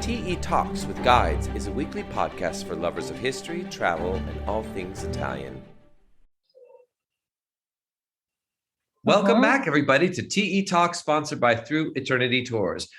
TE Talks with Guides is a weekly podcast for lovers of history, travel, and all things Italian. Welcome back, everybody, to TE Talks, sponsored by Through Eternity Tours.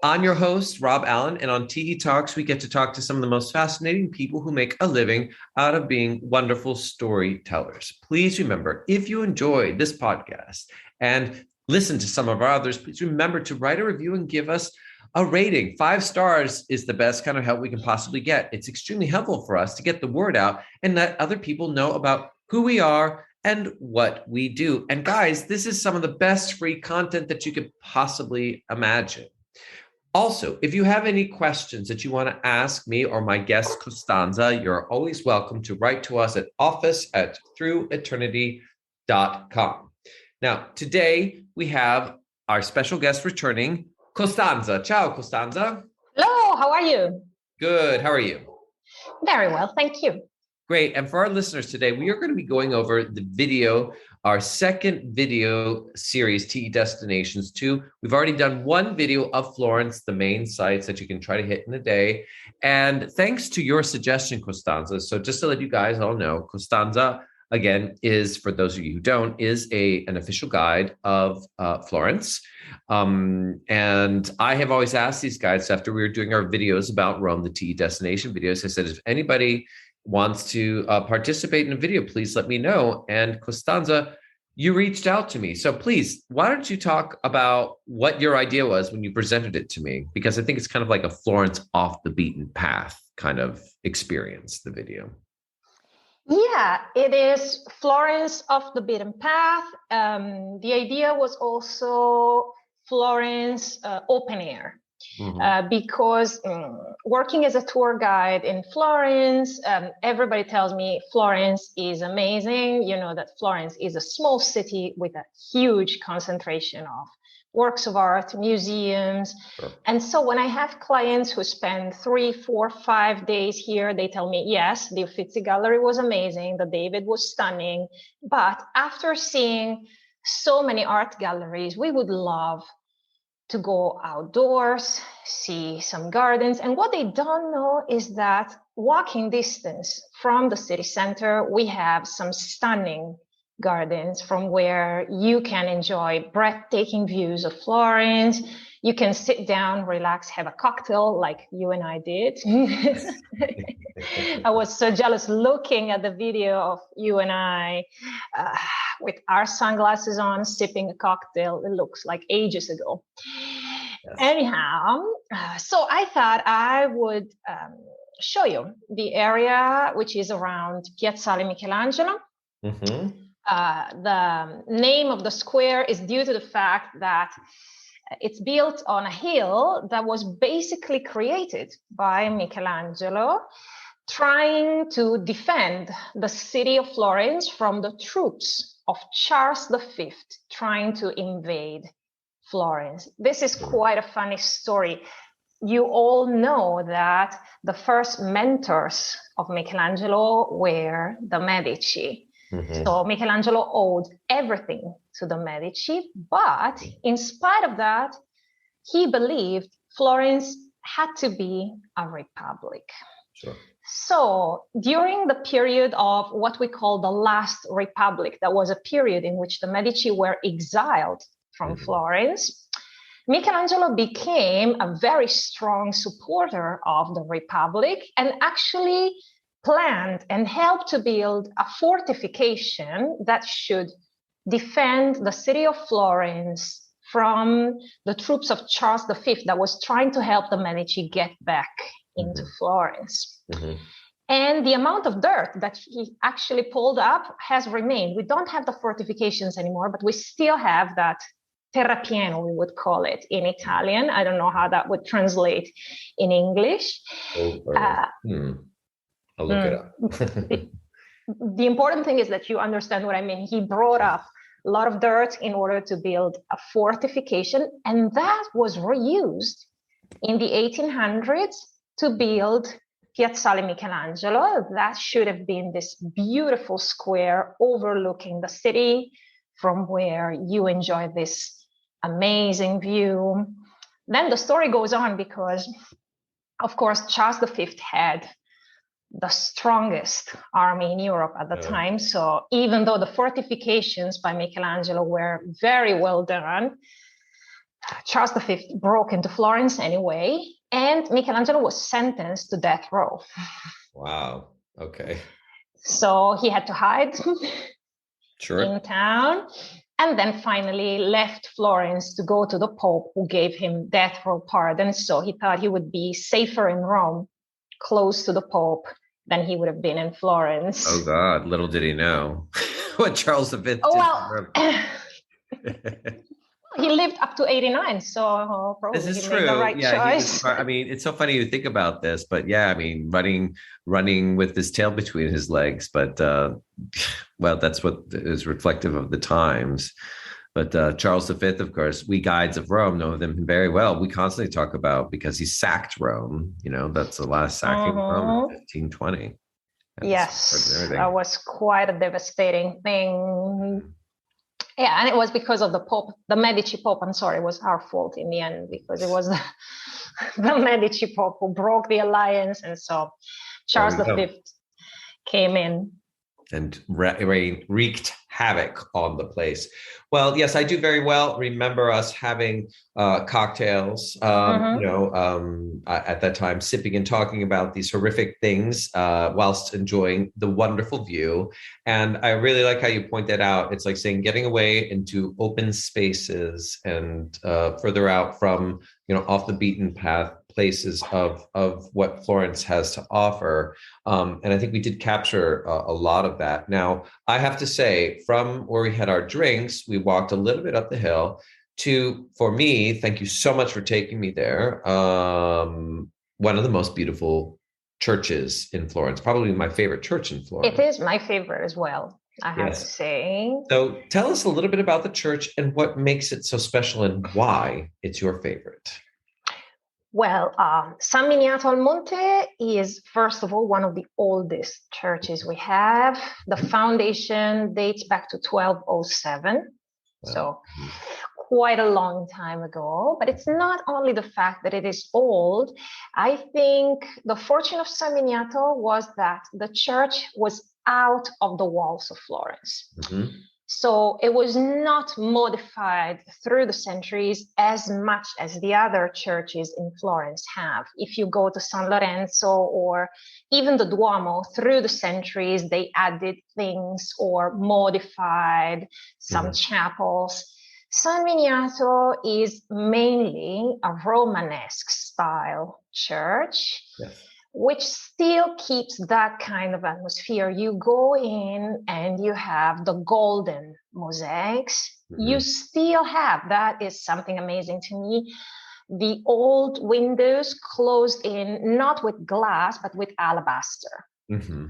I'm your host, Rob Allen, and on TE Talks, we get to talk to some of the most fascinating people who make a living out of being wonderful storytellers. Please remember, if you enjoyed this podcast and listen to some of our others, please remember to write a review and give us a rating. 5 stars is the best kind of help we can possibly get. It's extremely helpful for us to get the word out and let other people know about who we are and what we do. And guys, this is some of the best free content that you could possibly imagine. Also, if you have any questions that you want to ask me or my guest Costanza, you're always welcome to write to us at office@througheternity.com. Now, today we have our special guest returning, Costanza. Ciao, Costanza. Hello, how are you? Good. How are you? Very well, thank you. Great. And for our listeners today, we are going to be going over the video, our second video series, TE Destinations 2. We've already done one video of Florence, the main sites that you can try to hit in a day. And thanks to your suggestion, Costanza. So just to let you guys all know, Costanza, again, is, for those of you who don't, is an official guide of Florence. And I have always asked these guys after we were doing our videos about Rome, the TE Destination videos, I said, if anybody wants to participate in a video, please let me know. And Costanza, you reached out to me. So please, why don't you talk about what your idea was when you presented it to me? Because I think it's kind of like a Florence off the beaten path kind of experience, the video. Yeah, it is Florence off the beaten path. The idea was also Florence open air. Because working as a tour guide in Florence, everybody tells me Florence is amazing. You know that Florence is a small city with a huge concentration of works of art, museums. Sure. And so when I have clients who spend 3, 4, 5 days here, they tell me, yes, the Uffizi Gallery was amazing. The David was stunning. But after seeing so many art galleries, we would love to go outdoors, see some gardens. And what they don't know is that walking distance from the city center, we have some stunning gardens from where you can enjoy breathtaking views of Florence. You can sit down, relax, have a cocktail like you and I did. I was so jealous looking at the video of you and I with our sunglasses on, sipping a cocktail. It looks like ages ago. Yes. Anyhow, so I thought I would show you the area which is around Piazzale Michelangelo. The name of the square is due to the fact that it's built on a hill that was basically created by Michelangelo, trying to defend the city of Florence from the troops of Charles V, trying to invade Florence. This is quite a funny story. You all know that the first mentors of Michelangelo were the Medici. So Michelangelo owed everything to the Medici, but in spite of that, he believed Florence had to be a republic. Sure. So during the period of what we call the last republic, that was a period in which the Medici were exiled from Florence, Michelangelo became a very strong supporter of the republic and actually planned and helped to build a fortification that should defend the city of Florence from the troops of Charles V that was trying to help the Medici get back into Florence. And the amount of dirt that he actually pulled up has remained. We don't have the fortifications anymore, but we still have that terrapieno, we would call it in Italian. I don't know how that would translate in English. I'll look it up. The important thing is that you understand what I mean. He brought up a lot of dirt in order to build a fortification, and that was reused in the 1800s to build Piazzale Michelangelo. That should have been this beautiful square overlooking the city from where you enjoy this amazing view. Then the story goes on because of course, Charles V had the strongest army in Europe at the time. So even though the fortifications by Michelangelo were very well done, Charles V broke into Florence anyway, and Michelangelo was sentenced to death row. Wow. Okay. So he had to hide in town, and then finally left Florence to go to the Pope, who gave him death row pardon. So he thought he would be safer in Rome, close to the Pope, than he would have been in Florence. Oh God, little did he know what Charles V did. He lived up to 89, so probably this is he true. made the right choice. I mean, it's so funny to think about this, but yeah, I mean, running with his tail between his legs, but well, that's what is reflective of the times. But Charles V, of course, we guides of Rome know them very well. We constantly talk about, because he sacked Rome. You know, that's the last sacking of Rome in 1520. Yes, that was quite a devastating thing. Yeah, and it was because of the Pope, the Medici Pope. I'm sorry, it was our fault in the end, because it was the Medici Pope who broke the alliance. And so Charles V came in and wreaked havoc on the place. Well, yes, I do very well remember us having cocktails, at that time, sipping and talking about these horrific things whilst enjoying the wonderful view. And I really like how you point that out. It's like saying getting away into open spaces and further out from, off the beaten path places of what Florence has to offer. And I think we did capture a lot of that. Now, I have to say, from where we had our drinks, we walked a little bit up the hill to, for me, thank you so much for taking me there, one of the most beautiful churches in Florence, probably my favorite church in Florence. It is my favorite as well, I have to say. So tell us a little bit about the church and what makes it so special and why it's your favorite. Well, San Miniato al Monte is, first of all, one of the oldest churches we have. The foundation dates back to 1207, wow. So quite a long time ago. But it's not only the fact that it is old. I think the fortune of San Miniato was that the church was out of the walls of Florence. Mm-hmm. So it was not modified through the centuries as much as the other churches in Florence have. If you go to San Lorenzo or even the Duomo, through the centuries, they added things or modified some chapels. San Miniato is mainly a Romanesque style church. Yes. Which still keeps that kind of atmosphere. You go in and you have the golden mosaics. Mm-hmm. You still have, that is something amazing to me, the old windows closed in, not with glass, but with alabaster. Mm-hmm.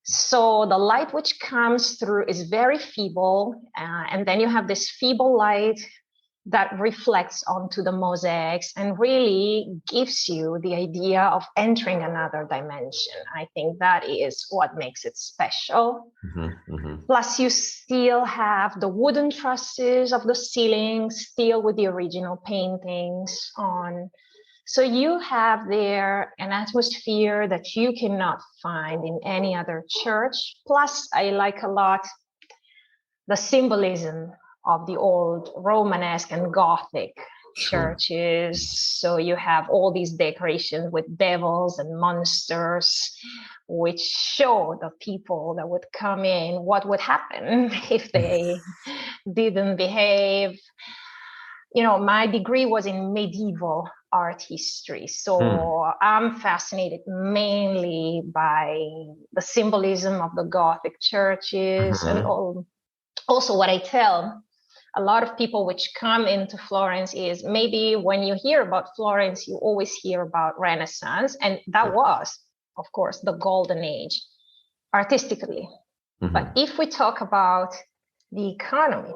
So the light which comes through is very feeble. And then you have this feeble light that reflects onto the mosaics and really gives you the idea of entering another dimension. I think that is what makes it special. Mm-hmm, mm-hmm. Plus, you still have the wooden trusses of the ceiling, still with the original paintings on. So you have there an atmosphere that you cannot find in any other church. Plus, I like a lot the symbolism of the old Romanesque and Gothic churches. So you have all these decorations with devils and monsters, which show the people that would come in what would happen if they didn't behave. My degree was in medieval art history. So I'm fascinated mainly by the symbolism of the Gothic churches and also what I tell a lot of people which come into Florence is maybe when you hear about Florence, you always hear about Renaissance. And that was, of course, the golden age artistically. Mm-hmm. But if we talk about the economy,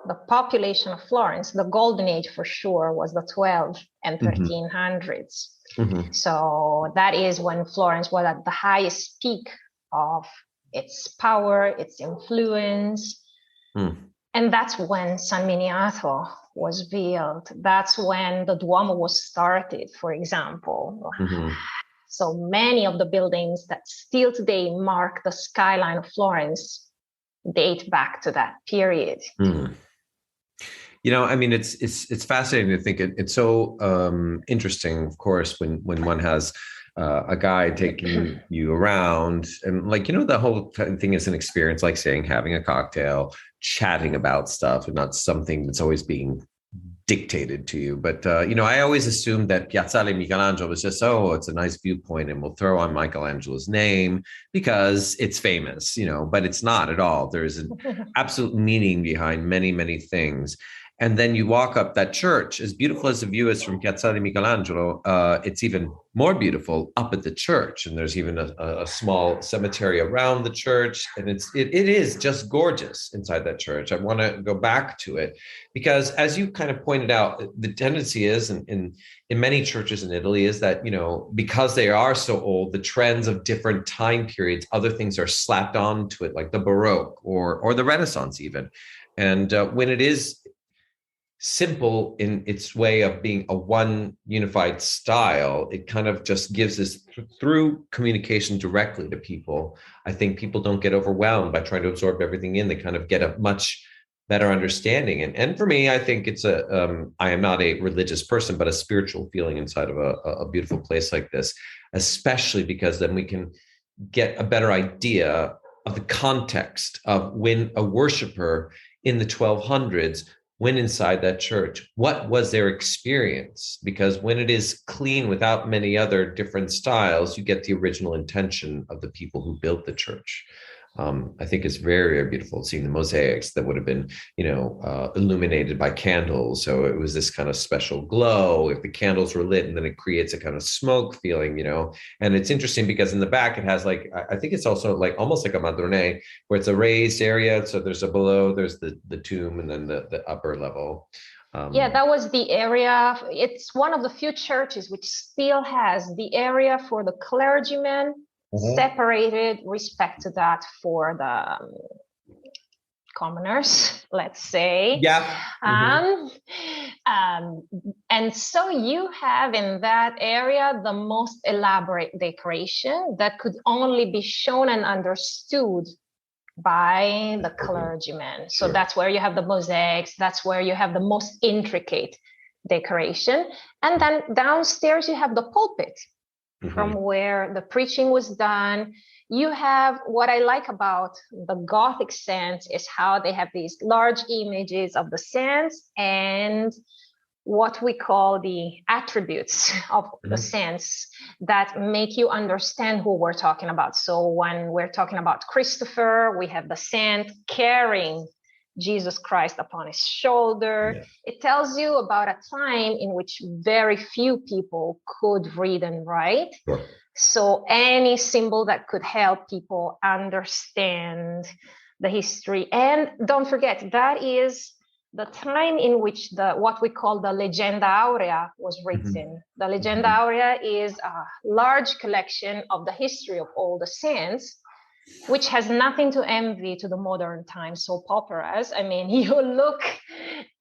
the population of Florence, the golden age for sure was the 12 and 1300s. Mm-hmm. So that is when Florence was at the highest peak of its power, its influence. Mm. And that's when San Miniato was built. That's when the Duomo was started, for example. So many of the buildings that still today mark the skyline of Florence date back to that period. You know, I mean, it's fascinating to think. It's so interesting, of course, when one has a guide taking you around, and like, you know, the whole thing is an experience, like saying having a cocktail, chatting about stuff, and not something that's always being dictated to you. But you know, I always assumed that Piazzale Michelangelo was just, oh, it's a nice viewpoint, and we'll throw on Michelangelo's name because it's famous, you know. But it's not at all. There's an absolute meaning behind many, many things. And then you walk up that church, as beautiful as the view is from Piazzale Michelangelo, it's even more beautiful up at the church. And there's even a small cemetery around the church. And it is just gorgeous inside that church. I want to go back to it because, as you kind of pointed out, the tendency is in many churches in Italy is that, you know, because they are so old, the trends of different time periods, other things are slapped onto it, like the Baroque or the Renaissance even. And when it is simple in its way of being a one unified style, it kind of just gives us through communication directly to people. I think people don't get overwhelmed by trying to absorb everything in. They kind of get a much better understanding. And for me, I think it's I am not a religious person, but a spiritual feeling inside of a beautiful place like this, especially because then we can get a better idea of the context of when a worshiper in the 1200s went inside that church. What was their experience? Because when it is clean without many other different styles, you get the original intention of the people who built the church. I think it's very, very beautiful seeing the mosaics that would have been, you know, illuminated by candles. So it was this kind of special glow if the candles were lit, and then it creates a kind of smoke feeling, you know. And it's interesting because in the back it has like, I think it's also like almost like a madrone, where it's a raised area. So there's a below, there's the tomb, and then the upper level. Yeah, that was the area. It's one of the few churches which still has the area for the clergymen separated, respect to that for the commoners, let's say. Yeah. And so you have in that area the most elaborate decoration that could only be shown and understood by the clergymen. So that's where you have the mosaics, that's where you have the most intricate decoration. And then downstairs you have the pulpit, from where the preaching was done. You have, what I like about the Gothic saints is how they have these large images of the saints and what we call the attributes of the saints that make you understand who we're talking about. So when we're talking about Christopher, we have the saint carrying Jesus Christ upon his shoulder. It tells you about a time in which very few people could read and write. So any symbol that could help people understand the history. And don't forget, that is the time in which what we call the Legenda Aurea was written. The Legenda Aurea is a large collection of the history of all the saints, which has nothing to envy to the modern times soap operas. I mean, you look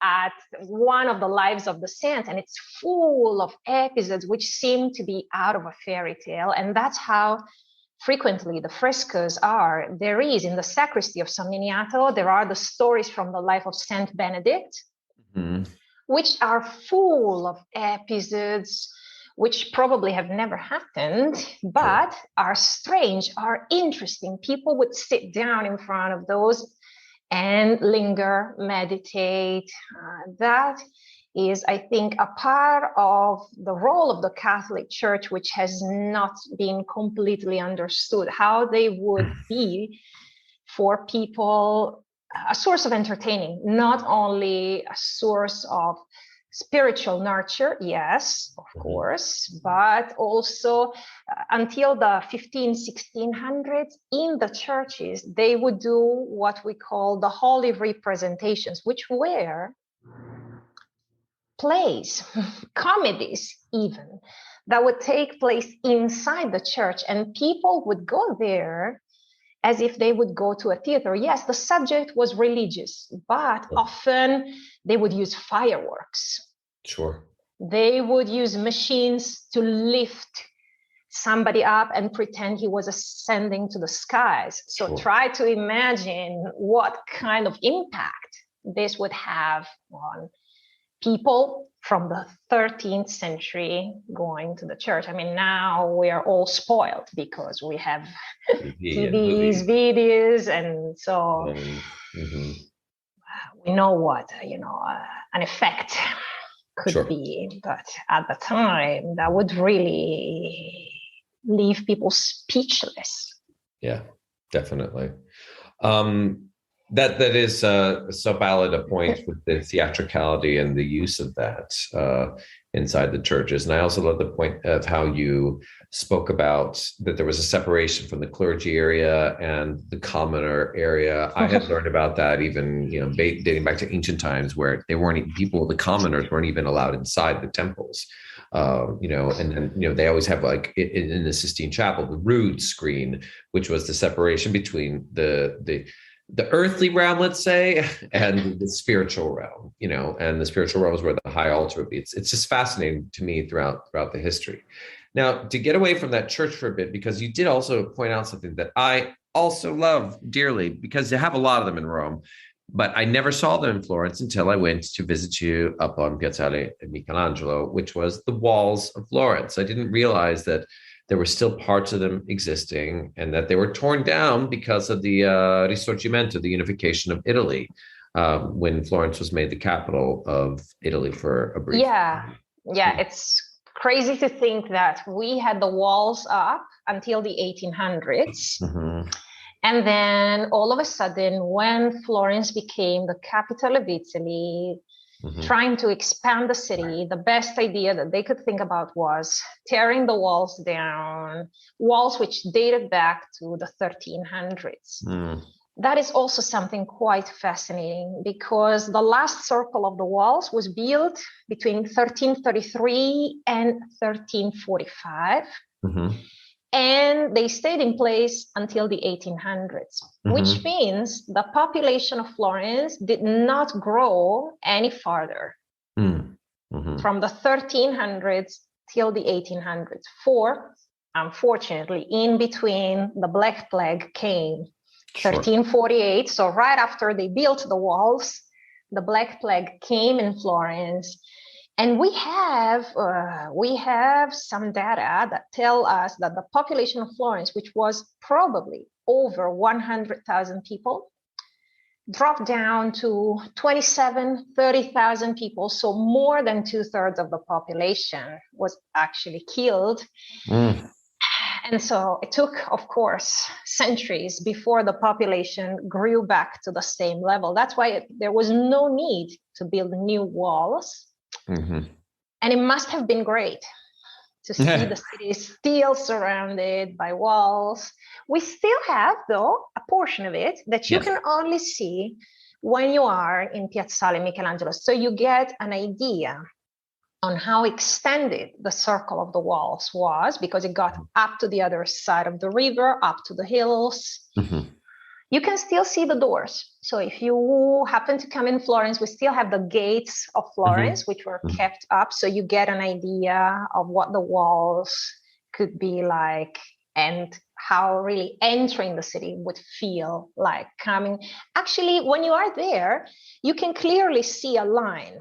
at one of the lives of the saints and it's full of episodes which seem to be out of a fairy tale. And that's how frequently the frescoes are. There is in the sacristy of San Miniato, there are the stories from the life of Saint Benedict, which are full of episodes which probably have never happened, but are strange, are interesting. People would sit down in front of those and linger, meditate. That is, I think, a part of the role of the Catholic Church, which has not been completely understood, how they would be for people a source of entertaining, not only a source of spiritual nurture, yes, of course, but also until the 1600s in the churches, they would do what we call the holy representations, which were plays, comedies even, that would take place inside the church, and people would go there as if they would go to a theater. Yes, the subject was religious, but often they would use fireworks. Sure. They would use machines to lift somebody up and pretend he was ascending to the skies. So Sure. try to imagine what kind of impact this would have on people from the 13th century going to the church. I mean, now we are all spoiled because we have TVs, videos, and so we know what, an effect could be. But at the time, that would really leave people speechless. Yeah, definitely. That is so valid a point with the theatricality and the use of that inside the churches. And I also love the point of how you spoke about that there was a separation from the clergy area and the commoner area. I had learned about that even, dating back to ancient times, where they weren't even, the commoners weren't even allowed inside the temples. And then, they always have, like in the Sistine Chapel, the rood screen, which was the separation between the earthly realm, let's say, and the spiritual realm, and the spiritual realm is where the high altar would be. It's just fascinating to me throughout the history. Now, to get away from that church for a bit, because you did also point out something that I also love dearly, because they have a lot of them in Rome, but I never saw them in Florence until I went to visit you up on Piazzale Michelangelo, which was the walls of Florence. I didn't realize that there were still parts of them existing and that they were torn down because of the Risorgimento, the unification of Italy, when Florence was made the capital of Italy for a brief time. Yeah, it's crazy to think that we had the walls up until the 1800s. And then all of a sudden, when Florence became the capital of Italy, trying to expand the city, the best idea that they could think about was tearing the walls down, walls which dated back to the 1300s. That is also something quite fascinating, because the last circle of the walls was built between 1333 and 1345. And they stayed in place until the 1800s, which means the population of Florence did not grow any farther from the 1300s till the 1800s. For, unfortunately, in between, the Black Plague came, 1348. So right after they built the walls, the Black Plague came in Florence. And we have some data that tell us that the population of Florence, which was probably over 100,000 people, dropped down to 30,000 people. So more than 2/3 of the population was actually killed. And so it took, of course, centuries before the population grew back to the same level. That's why there was no need to build new walls. And it must have been great to see the city still surrounded by walls. We still have, though, a portion of it that you can only see when you are in Piazzale Michelangelo. So you get an idea on how extended the circle of the walls was, because it got up to the other side of the river, up to the hills. You can still see the doors. So if you happen to come in Florence, we still have the gates of Florence, which were kept up. So you get an idea of what the walls could be like and how really entering the city would feel like coming. Actually, when you are there, you can clearly see a line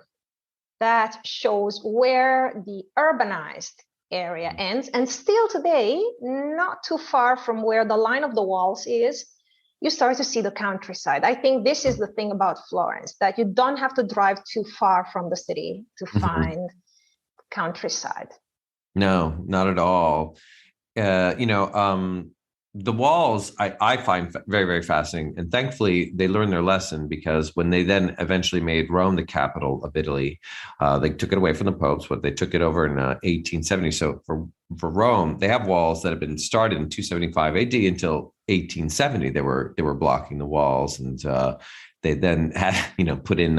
that shows where the urbanized area ends. And still today, not too far from where the line of the walls is, you start to see the countryside. I think this is the thing about Florence, that you don't have to drive too far from the city to find countryside. No, not at all. The walls I find very, very fascinating. And thankfully, they learned their lesson, because when they then eventually made Rome the capital of Italy, they took it away from the popes, but they took it over in 1870. So for Rome, they have walls that have been started in 275 AD until 1870. They were blocking the walls, and they then had put in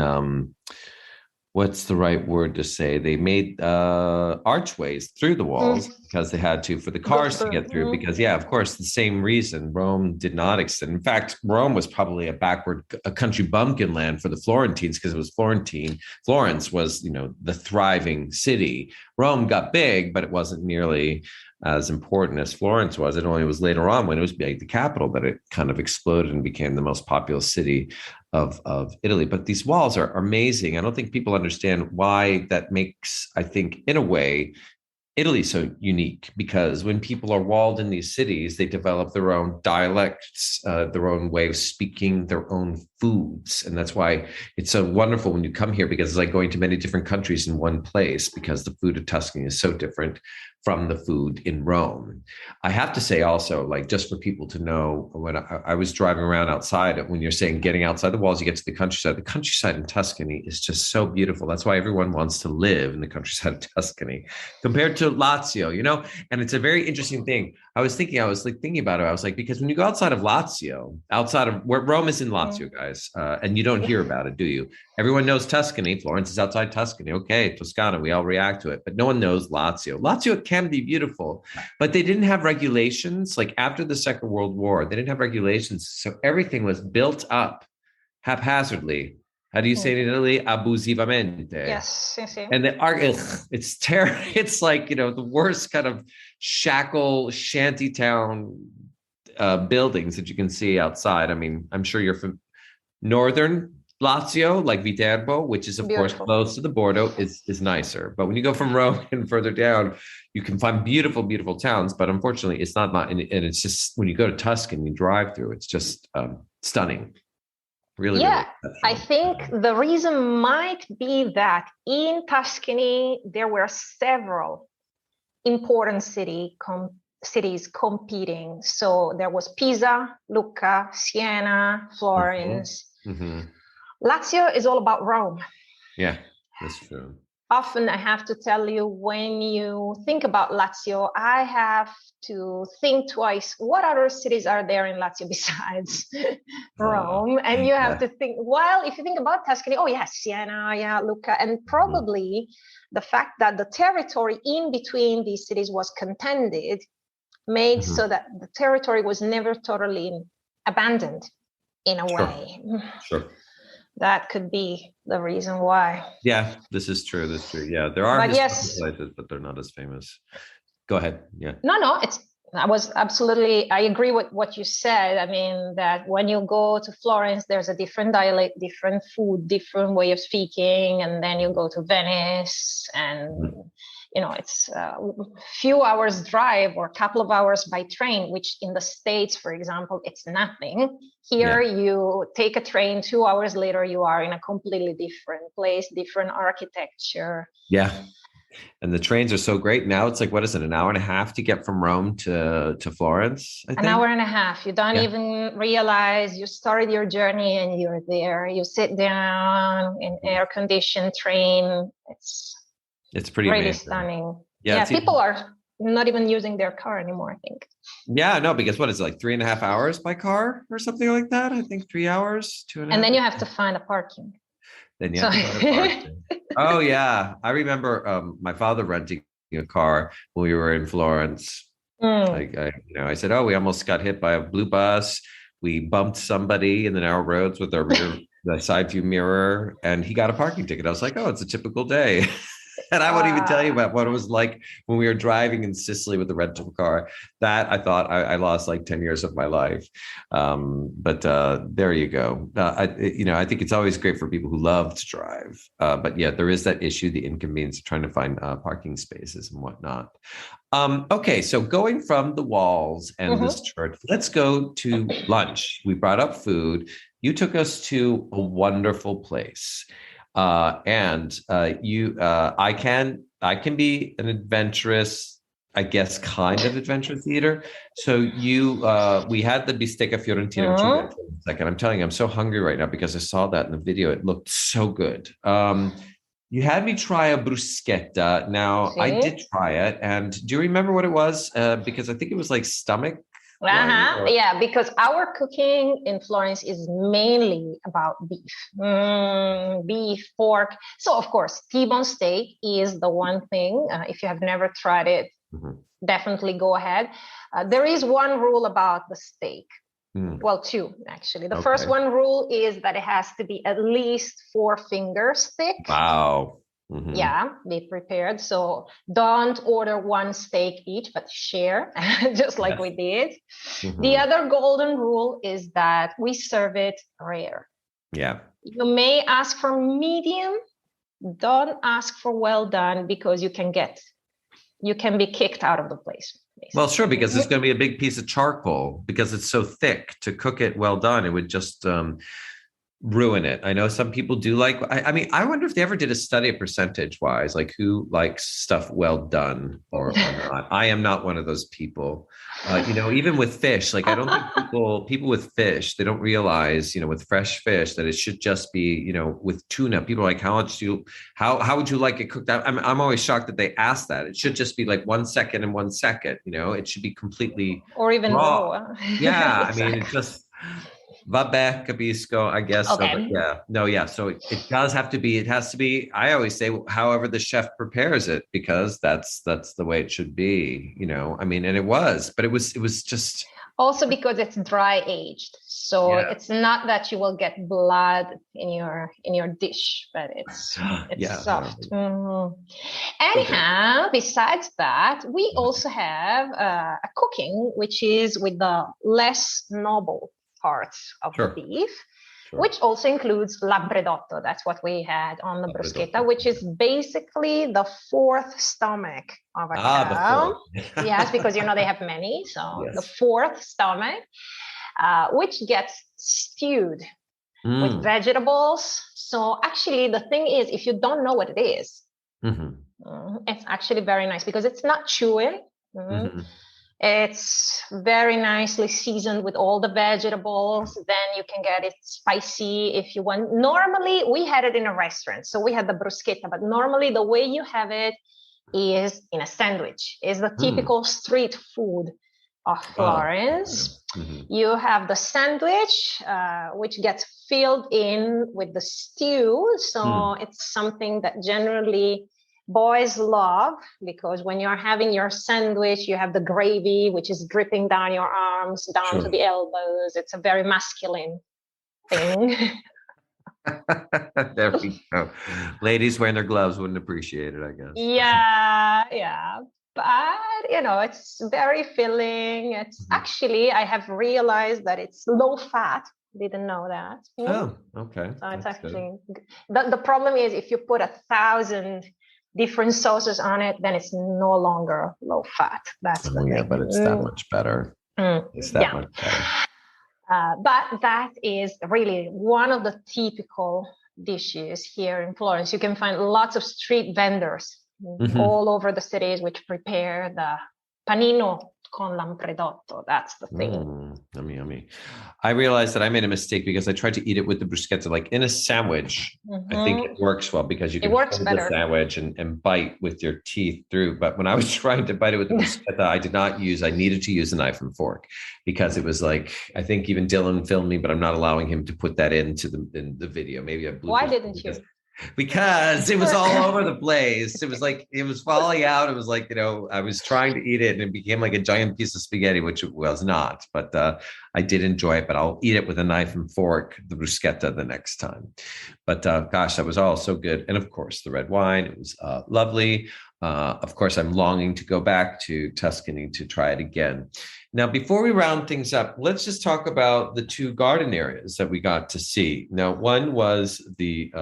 what's the right word to say? They made archways through the walls because they had to for the cars to get through. Because, yeah, of course, the same reason Rome did not extend. In fact, Rome was probably a country bumpkin land for the Florentines because it was Florentine. Florence was, the thriving city. Rome got big, but it wasn't nearly as important as Florence was. It only was later on when it was the capital that it kind of exploded and became the most populous city of Italy. But these walls are amazing. I don't think people understand why that makes, I think, in a way, Italy so unique, because when people are walled in these cities, they develop their own dialects, their own way of speaking, their own foods. And that's why it's so wonderful when you come here, because it's like going to many different countries in one place, because the food of Tuscany is so different from the food in Rome. I have to say also, like, just for people to know, when I was driving around outside, when you're saying getting outside the walls, you get to the countryside in Tuscany is just so beautiful. That's why everyone wants to live in the countryside of Tuscany compared to Lazio, and it's a very interesting thing. I was thinking about it. I was like, because when you go outside of Lazio, outside of where Rome is in Lazio, guys, and you don't hear about it, do you? Everyone knows Tuscany. Florence is outside Tuscany. Okay, Toscana, we all react to it, but no one knows Lazio. Lazio can be beautiful, but they didn't have regulations. Like after the Second World War, they didn't have regulations. So everything was built up haphazardly. How do you say it in Italy? Abusivamente. Yes. And it's terrible. It's like, the worst kind of shackle shantytown buildings that you can see outside. I mean, I'm sure you're from northern Lazio, like Viterbo, which is, of course, close to the border, is nicer. But when you go from Rome and further down, you can find beautiful, beautiful towns. But unfortunately, it's not, and it's just, when you go to Tuscany, you drive through, it's just stunning. Really, yeah, really I think the reason might be that in Tuscany, there were several important cities competing. So there was Pisa, Lucca, Siena, Florence. Lazio is all about Rome. Yeah, that's true. Often I have to tell you, when you think about Lazio, I have to think twice, what other cities are there in Lazio besides Rome? And you have to think, well, if you think about Tuscany, oh yeah, Siena, yeah, Lucca, and probably the fact that the territory in between these cities was contended made so that the territory was never totally abandoned in a way. Sure. That could be the reason why. Yeah, this is true. That's true. Yeah, there are places, but they're not as famous. Go ahead. Yeah. No, I agree with what you said. I mean, that when you go to Florence, there's a different dialect, different food, different way of speaking. And then you go to Venice and, it's a few hours drive or a couple of hours by train, which in the States, for example, it's nothing. Here, you take a train, 2 hours later, you are in a completely different place, different architecture. Yeah. And the trains are so great. Now it's like, what is it, an hour and a half to get from Rome to Florence? I think? An hour and a half. You don't even realize you started your journey and you're there. You sit down in air-conditioned train. It's pretty really amazing. Stunning. Yeah, people are not even using their car anymore, I think. Yeah, no, because what is it, like 3.5 hours by car or something like that? I think 3 hours, 2.5. And then you have to find a parking. Then you have to find a parking. Oh yeah, I remember my father renting a car when we were in Florence. Like I said, oh, we almost got hit by a blue bus. We bumped somebody in the narrow roads with our the side view mirror, and he got a parking ticket. I was like, oh, it's a typical day. And I won't even tell you about what it was like when we were driving in Sicily with the rental car. That I thought I lost like 10 years of my life. But there you go. I think it's always great for people who love to drive. But yeah, there is that issue, the inconvenience of trying to find parking spaces and whatnot. Okay, so going from the walls and this church, let's go to lunch. We brought up food. You took us to a wonderful place. I can be an adventurous, I guess, kind of adventurous eater. So we had the bistecca fiorentina, which we'll get to in a second. I'm telling you, I'm so hungry right now because I saw that in the video. It looked so good. You had me try a bruschetta. Now, I did try it. And do you remember what it was? Because I think it was like stomach wine? Or... Yeah, because our cooking in Florence is mainly about beef, beef, pork. So, of course, T-bone steak is the one thing. If you have never tried it, definitely go ahead. There is one rule about the steak. Well, two, actually. The first one rule is that it has to be at least 4 fingers thick. Wow. Yeah, be prepared. So don't order one steak each, but share, just like we did. The other golden rule is that we serve it rare. Yeah. You may ask for medium. Don't ask for well done, because you can be kicked out of the place. Basically. Well, sure, because it's going to be a big piece of charcoal, because it's so thick. To cook it well done, it would just ruin it. I know some people do like, I mean, I wonder if they ever did a study percentage wise, like who likes stuff well done or not. I am not one of those people. Even with fish, like I don't think people with fish, they don't realize, with fresh fish that it should just be, with tuna. People are like, how would you like it cooked out? I'm always shocked that they ask that. It should just be like 1 second and 1 second, it should be completely or even raw. Yeah. Exactly. I mean, it just, vabbè, capisco, I guess. Okay. So, yeah. No, yeah. So it has to be, I always say, however the chef prepares it, because that's the way it should be, I mean, and it was just. Also because it's dry aged. So it's not that you will get blood in your dish, but it's soft. Anyhow, besides that, we also have a cooking, which is with the less noble parts of the beef, which also includes labbredotto. That's what we had on the bruschetta, which is basically the 4th stomach of a cow. Yes, because they have many. So the 4th stomach, which gets stewed with vegetables. So actually, the thing is, if you don't know what it is, it's actually very nice because it's not chewing. It's very nicely seasoned with all the vegetables. Then you can get it spicy if you want. Normally, we had it in a restaurant, so we had the bruschetta. But normally, the way you have it is in a sandwich. It's the typical street food of Florence. You have the sandwich, which gets filled in with the stew. So it's something that generally boys love, because when you're having your sandwich, you have the gravy, which is dripping down your arms, down to the elbows. It's a very masculine thing. There we go. Ladies wearing their gloves wouldn't appreciate it, I guess. Yeah. But, it's very filling. It's actually, I have realized that it's low fat. Didn't know that. Oh, okay. So it's actually, the problem is if you put 1,000 different sauces on it, then it's no longer low fat. That's the thing. But it's that much better. It's that much better. But that is really one of the typical dishes here in Florence. You can find lots of street vendors all over the cities which prepare the panino con lampredotto. That's the thing. Yummy. I realized that I made a mistake because I tried to eat it with the bruschetta, like in a sandwich. I think it works well because you can hold the sandwich and bite with your teeth through. But when I was trying to bite it with the bruschetta, I needed to use a knife and fork, because it was like, I think even Dylan filmed me, but I'm not allowing him to put that in the video. Maybe I blew. Why didn't you? Because it was all over the place. It was like, it was falling out. It was like, I was trying to eat it and it became like a giant piece of spaghetti, which it was not, but I did enjoy it. But I'll eat it with a knife and fork, the bruschetta, the next time. But gosh, that was all so good. And of course, the red wine, it was lovely. Of course, I'm longing to go back to Tuscany to try it again. Now, before we round things up, let's just talk about the 2 garden areas that we got to see. Now, one was the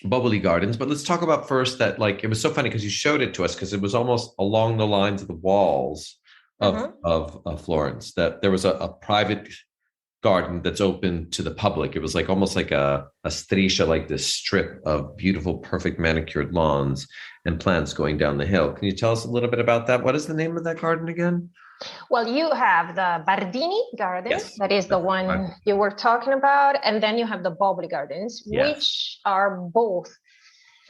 bubbly gardens, but let's talk about first that, like, it was so funny because you showed it to us, because it was almost along the lines of the walls of Florence, that there was a private garden that's open to the public. It was like almost like a striscia, like this strip of beautiful, perfect manicured lawns and plants going down the hill. Can you tell us a little bit about that? What is the name of that garden again? Well, you have the Bardini Garden, that is the one you were talking about. And then you have the Boboli Gardens, which are both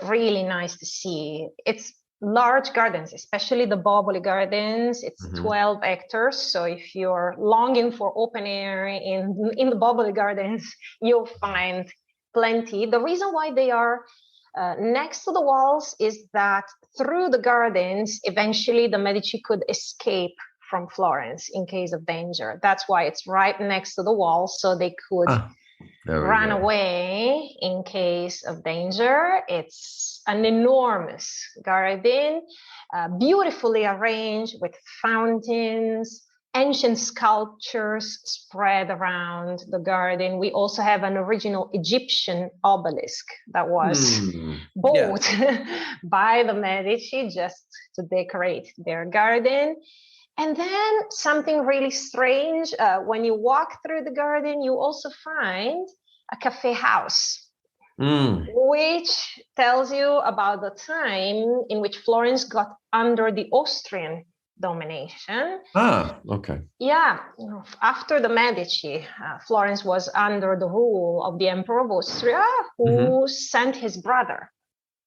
really nice to see. It's large gardens, especially the Boboli Gardens. It's 12 hectares. So if you're longing for open air in the Boboli Gardens, you'll find plenty. The reason why they are next to the walls is that through the gardens, eventually the Medici could escape from Florence in case of danger. That's why it's right next to the wall, so they could run away in case of danger. It's an enormous garden, beautifully arranged with fountains, ancient sculptures spread around the garden. We also have an original Egyptian obelisk that was bought by the Medici just to decorate their garden. And then something really strange, when you walk through the garden, you also find a cafe house, which tells you about the time in which Florence got under the Austrian domination. Okay. Yeah, after the Medici, Florence was under the rule of the Emperor of Austria, who sent his brother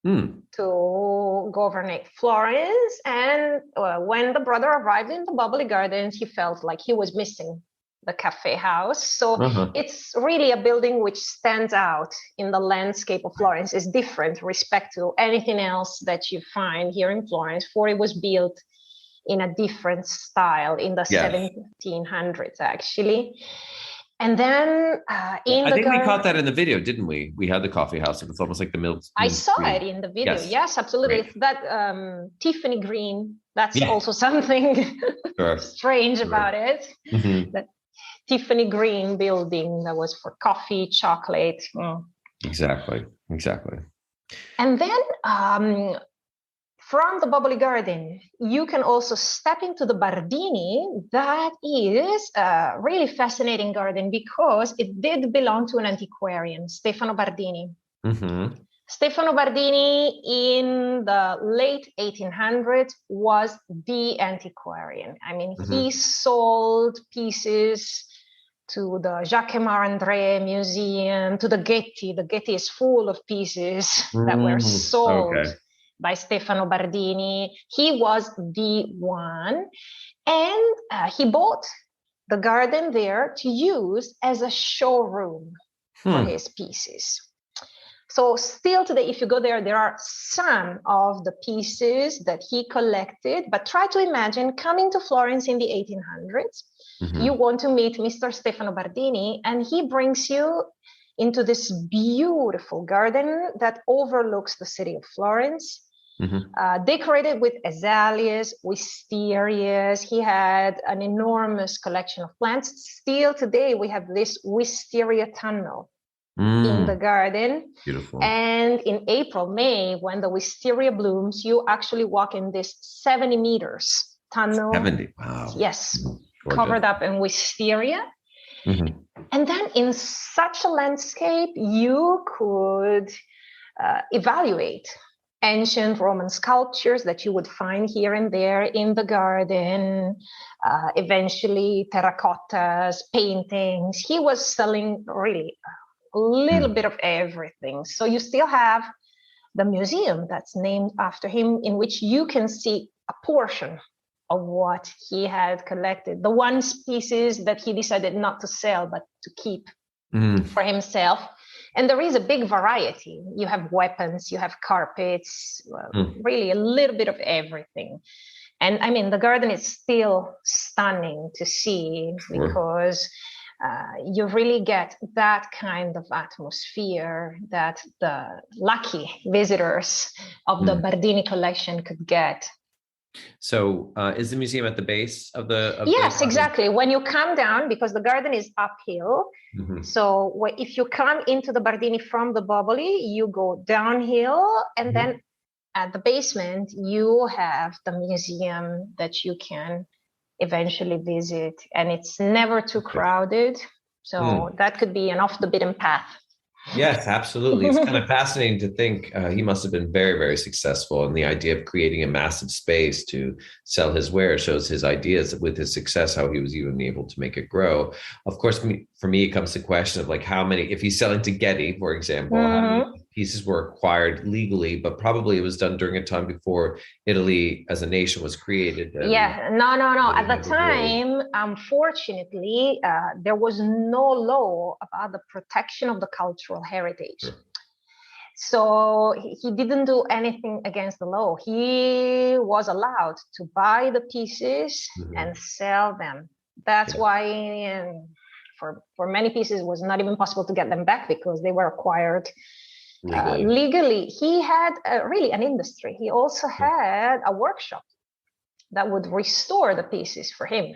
to govern Florence. And when the brother arrived in the Boboli Gardens, he felt like he was missing the cafe house. So it's really a building which stands out in the landscape of Florence. It's different respect to anything else that you find here in Florence, for it was built in a different style in the 1700s, actually. And then I think we caught that in the video, didn't we? We had the coffee house. It was almost like the milk. I saw it in the video. Yes, absolutely. It's that Tiffany green. That's also something strange about it. That Tiffany green building that was for coffee, chocolate. Exactly. And then from the Boboli Garden, you can also step into the Bardini. That is a really fascinating garden because it did belong to an antiquarian, Stefano Bardini. Stefano Bardini in the late 1800s was the antiquarian. I mean, he sold pieces to the Jacquemart André Museum, to the Getty. The Getty is full of pieces that were sold by Stefano Bardini. He was the one. And he bought the garden there to use as a showroom for his pieces. So still today, if you go there, there are some of the pieces that he collected. But try to imagine coming to Florence in the 1800s. You want to meet Mr. Stefano Bardini, and he brings you into this beautiful garden that overlooks the city of Florence. Decorated with azaleas, wisterias. He had an enormous collection of plants. Still today, we have this wisteria tunnel in the garden. Beautiful. And in April, May, when the wisteria blooms, you actually walk in this 70 meters tunnel. 70, wow. Yes, covered up in wisteria. And then in such a landscape, you could evaluate ancient Roman sculptures that you would find here and there in the garden, eventually terracottas, paintings. He was selling really a little bit of everything. So you still have the museum that's named after him, in which you can see a portion of what he had collected. The one pieces that he decided not to sell, but to keep for himself. And there is a big variety. You have weapons, you have carpets, really a little bit of everything. And I mean, the garden is still stunning to see because you really get that kind of atmosphere that the lucky visitors of the Bardini collection could get. So is the museum at the base of the... Yes, exactly. When you come down, because the garden is uphill, so if you come into the Bardini from the Boboli, you go downhill, and then at the basement, you have the museum that you can eventually visit, and it's never too crowded. So that could be an off the beaten path. Yes, absolutely. It's kind of fascinating to think he must have been very, very successful. And the idea of creating a massive space to sell his wares shows his ideas with his success, how he was even able to make it grow. Of course, for me, it comes to the question of like how many, if he's selling to Getty, for example, pieces were acquired legally, but probably it was done during a time before Italy as a nation was created. No. At the time, unfortunately, there was no law about the protection of the cultural heritage. Sure. So he didn't do anything against the law. He was allowed to buy the pieces and sell them. That's why for many pieces it was not even possible to get them back because they were acquired legally. He had really an industry. He also had a workshop that would restore the pieces for him.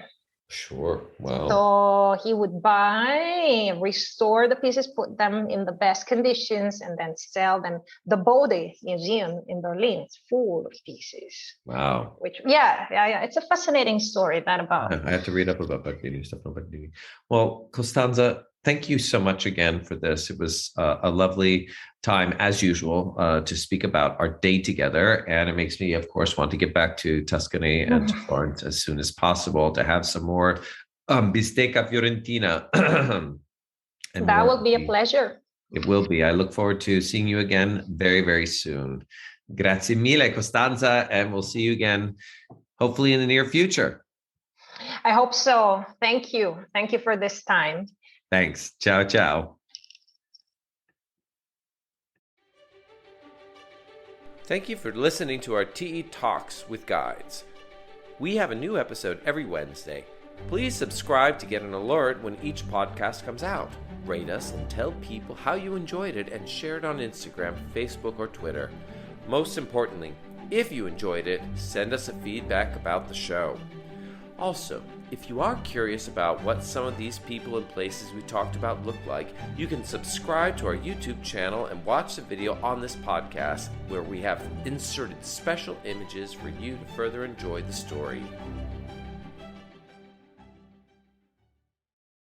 Sure. Wow. So he would buy, restore the pieces, put them in the best conditions, and then sell them. The Bode Museum in Berlin is full of pieces. Wow. Which, yeah. It's a fascinating story about. I have to read up about Bardini, Stefano Bardini. Well, Costanza, thank you so much again for this. It was a lovely time, as usual, to speak about our day together. And it makes me, of course, want to get back to Tuscany and to Florence as soon as possible to have some more bistecca fiorentina. And that will be a pleasure. It will be. I look forward to seeing you again very, very soon. Grazie mille, Costanza, and we'll see you again, hopefully in the near future. I hope so. Thank you. Thank you for this time. Thanks. Ciao, ciao. Thank you for listening to our TE Talks with Guides. We have a new episode every Wednesday. Please subscribe to get an alert when each podcast comes out. Rate us and tell people how you enjoyed it and share it on Instagram, Facebook, or Twitter. Most importantly, if you enjoyed it, send us a feedback about the show. Also, if you are curious about what some of these people and places we talked about look like, you can subscribe to our YouTube channel and watch the video on this podcast where we have inserted special images for you to further enjoy the story.